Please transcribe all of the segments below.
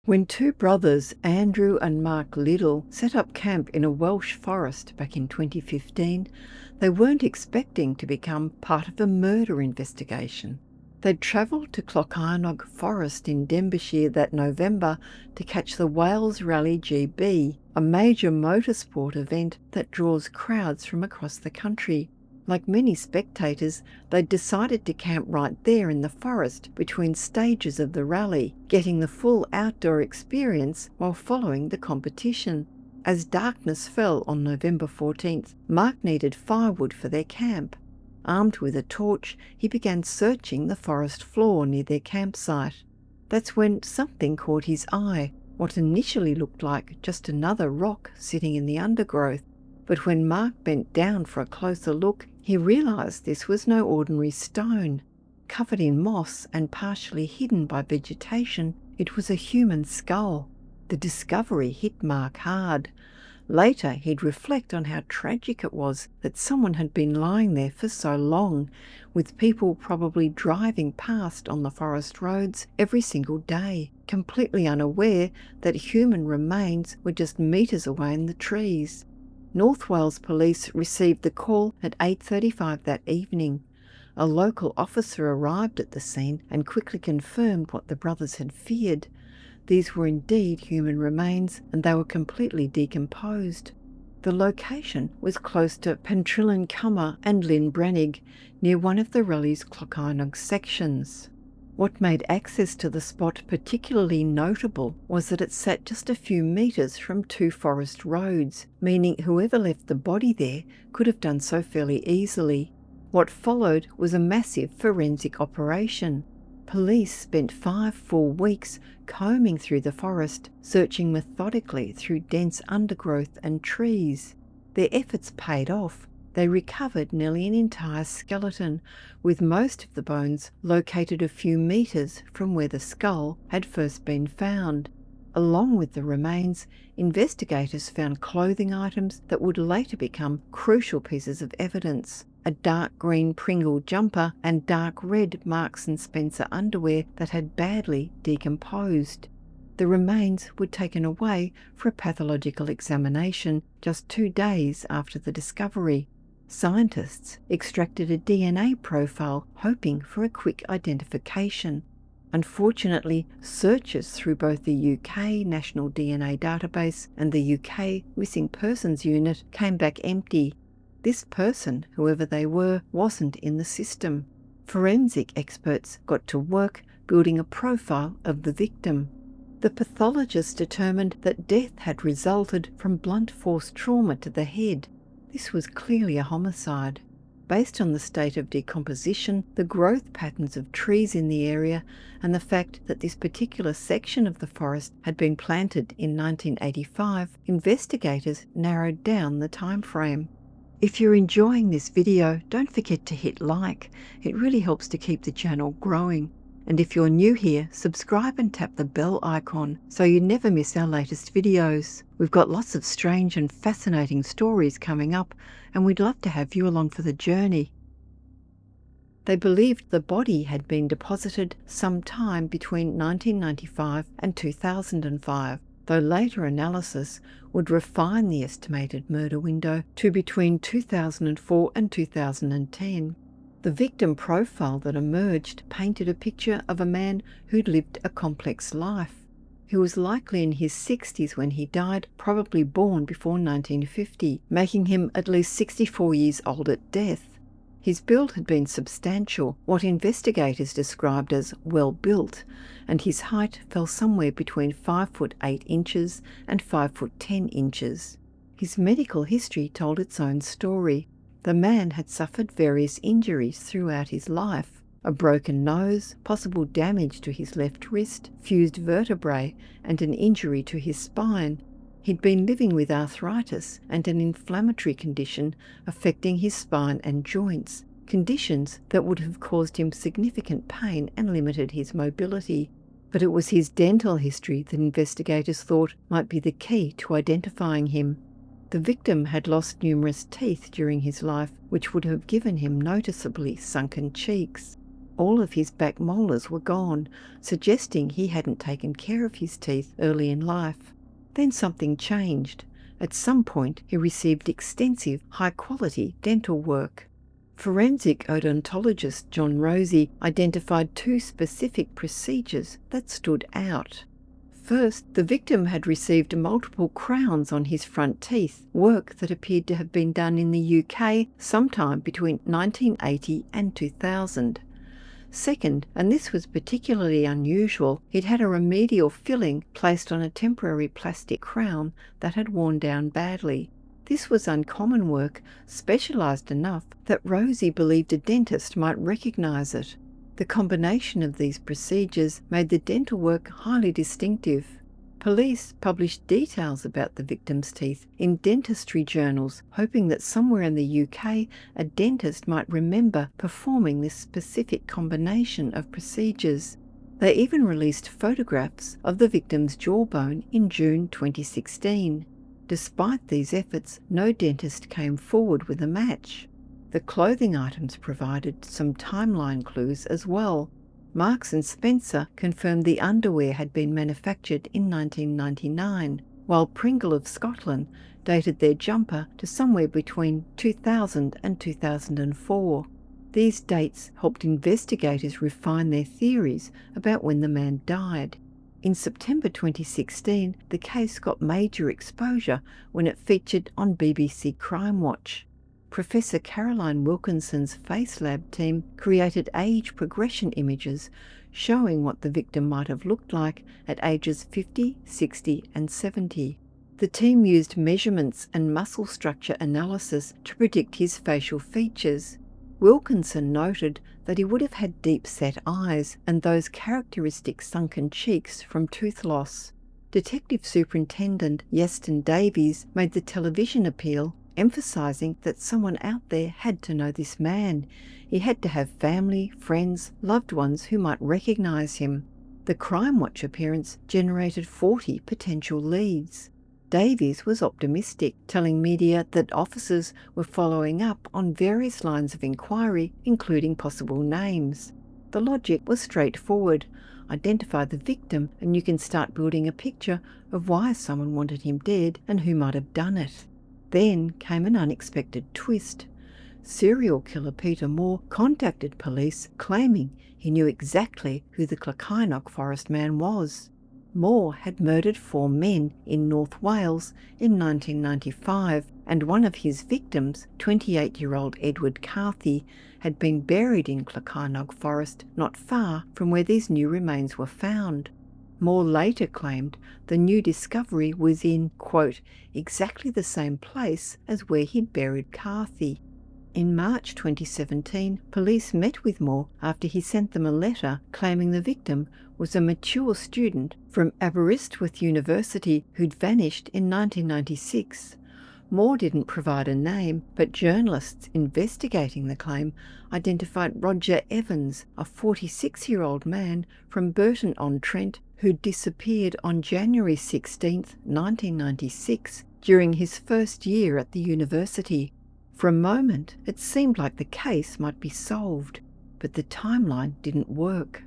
When two brothers, Andrew and Mark Liddell, set up camp in a Welsh forest back in 2015, they weren't expecting to become part of a murder investigation. They'd travelled to Clocaenog Forest in Denbighshire that November to catch the Wales Rally GB, a major motorsport event that draws crowds from across the country. Like many spectators, they'd decided to camp right there in the forest between stages of the rally, getting the full outdoor experience while following the competition. As darkness fell on November 14th, Mark needed firewood for their camp. Armed with a torch, he began searching the forest floor near their campsite. That's when something caught his eye, what initially looked like just another rock sitting in the undergrowth. But when Mark bent down for a closer look, he realised this was no ordinary stone. Covered in moss and partially hidden by vegetation, it was a human skull. The discovery hit Mark hard. Later, he'd reflect on how tragic it was that someone had been lying there for so long, with people probably driving past on the forest roads every single day, completely unaware that human remains were just metres away in the trees. North Wales Police received the call at 8:35 that evening. A local officer arrived at the scene and quickly confirmed what the brothers had feared. These were indeed human remains, and they were completely decomposed. The location was close to Pentrylyn and Llyn Brenig, near one of the rally's Clocaenog sections. What made access to the spot particularly notable was that it sat just a few metres from two forest roads, meaning whoever left the body there could have done so fairly easily. What followed was a massive forensic operation. Police spent 5 full weeks combing through the forest, searching methodically through dense undergrowth and trees. Their efforts paid off. They recovered nearly an entire skeleton, with most of the bones located a few metres from where the skull had first been found. Along with the remains, investigators found clothing items that would later become crucial pieces of evidence: a dark green Pringle jumper and dark red Marks & Spencer underwear that had badly decomposed. The remains were taken away for a pathological examination just 2 days after the discovery. Scientists extracted a DNA profile, hoping for a quick identification. Unfortunately, searches through both the UK National DNA Database and the UK Missing Persons Unit came back empty. This person, whoever they were, wasn't in the system. Forensic experts got to work building a profile of the victim. The pathologist determined that death had resulted from blunt force trauma to the head. This was clearly a homicide. Based on the state of decomposition, the growth patterns of trees in the area, and the fact that this particular section of the forest had been planted in 1985, investigators narrowed down the time frame. If you're enjoying this video, don't forget to hit like. It really helps to keep the channel growing. And if you're new here, subscribe and tap the bell icon so you never miss our latest videos. We've got lots of strange and fascinating stories coming up, and we'd love to have you along for the journey. They believed the body had been deposited sometime between 1995 and 2005, though later analysis would refine the estimated murder window to between 2004 and 2010. The victim profile that emerged painted a picture of a man who'd lived a complex life. He was likely in his 60s when he died, probably born before 1950, making him at least 64 years old at death. His build had been substantial, what investigators described as well built, and his height fell somewhere between 5 foot 8 inches and 5 foot 10 inches. His medical history told its own story. The man had suffered various injuries throughout his life: a broken nose, possible damage to his left wrist, fused vertebrae, and an injury to his spine. He'd been living with arthritis and an inflammatory condition affecting his spine and joints, conditions that would have caused him significant pain and limited his mobility. But it was his dental history that investigators thought might be the key to identifying him. The victim had lost numerous teeth during his life, which would have given him noticeably sunken cheeks. All of his back molars were gone, suggesting he hadn't taken care of his teeth early in life. Then something changed. At some point, he received extensive, high-quality dental work. Forensic odontologist John Rosey identified two specific procedures that stood out. First, the victim had received multiple crowns on his front teeth, work that appeared to have been done in the UK sometime between 1980 and 2000. Second, and this was particularly unusual, he'd had a remedial filling placed on a temporary plastic crown that had worn down badly. This was uncommon work, specialised enough that Rosie believed a dentist might recognise it. The combination of these procedures made the dental work highly distinctive. Police published details about the victim's teeth in dentistry journals, hoping that somewhere in the UK a dentist might remember performing this specific combination of procedures. They even released photographs of the victim's jawbone in June 2016. Despite these efforts, no dentist came forward with a match. The clothing items provided some timeline clues as well. Marks & Spencer confirmed the underwear had been manufactured in 1999, while Pringle of Scotland dated their jumper to somewhere between 2000 and 2004. These dates helped investigators refine their theories about when the man died. In September 2016, the case got major exposure when it featured on BBC Crimewatch. Professor Caroline Wilkinson's Face Lab team created age progression images showing what the victim might have looked like at ages 50, 60 and 70. The team used measurements and muscle structure analysis to predict his facial features. Wilkinson noted that he would have had deep-set eyes and those characteristic sunken cheeks from tooth loss. Detective Superintendent Yeston Davies made the television appeal, emphasising that someone out there had to know this man. He had to have family, friends, loved ones who might recognise him. The Crimewatch appearance generated 40 potential leads. Davies was optimistic, telling media that officers were following up on various lines of inquiry, including possible names. The logic was straightforward. Identify the victim and you can start building a picture of why someone wanted him dead and who might have done it. Then came an unexpected twist. Serial killer Peter Moore contacted police claiming he knew exactly who the Clocaenog Forest Man was. Moore had murdered 4 men in North Wales in 1995, and one of his victims, 28-year-old Edward Carthy, had been buried in Clocaenog Forest not far from where these new remains were found. Moore later claimed the new discovery was in, quote, exactly the same place as where he'd buried Carthy. In March 2017, police met with Moore after he sent them a letter claiming the victim was a mature student from Aberystwyth University who'd vanished in 1996. Moore didn't provide a name, but journalists investigating the claim identified Roger Evans, a 46-year-old man from Burton-on-Trent who'd disappeared on January 16, 1996, during his first year at the university. For a moment, it seemed like the case might be solved, but the timeline didn't work.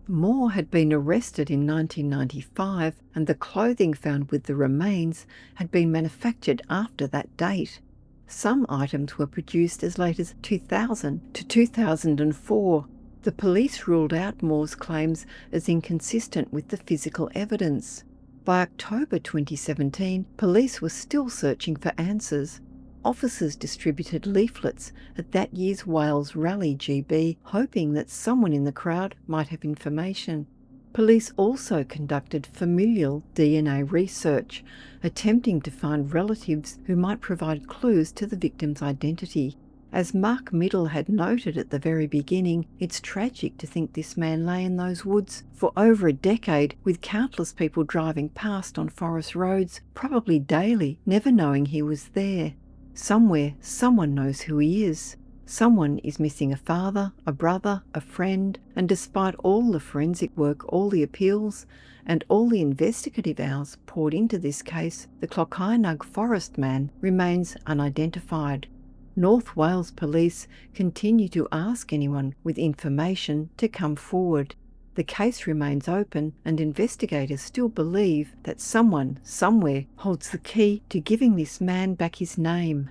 Moore had been arrested in 1995, and the clothing found with the remains had been manufactured after that date. Some items were produced as late as 2000 to 2004. The police ruled out Moore's claims as inconsistent with the physical evidence. By October 2017, police were still searching for answers. Officers distributed leaflets at that year's Wales Rally GB, hoping that someone in the crowd might have information. Police also conducted familial DNA research, attempting to find relatives who might provide clues to the victim's identity. As Mark Middle had noted at the very beginning, it's tragic to think this man lay in those woods for over a decade, with countless people driving past on forest roads, probably daily, never knowing he was there. Somewhere, someone knows who he is. Someone is missing a father, a brother, a friend, and despite all the forensic work, all the appeals, and all the investigative hours poured into this case, the Clocaenog Forest Man remains unidentified. North Wales Police continue to ask anyone with information to come forward. The case remains open, and investigators still believe that someone, somewhere, holds the key to giving this man back his name.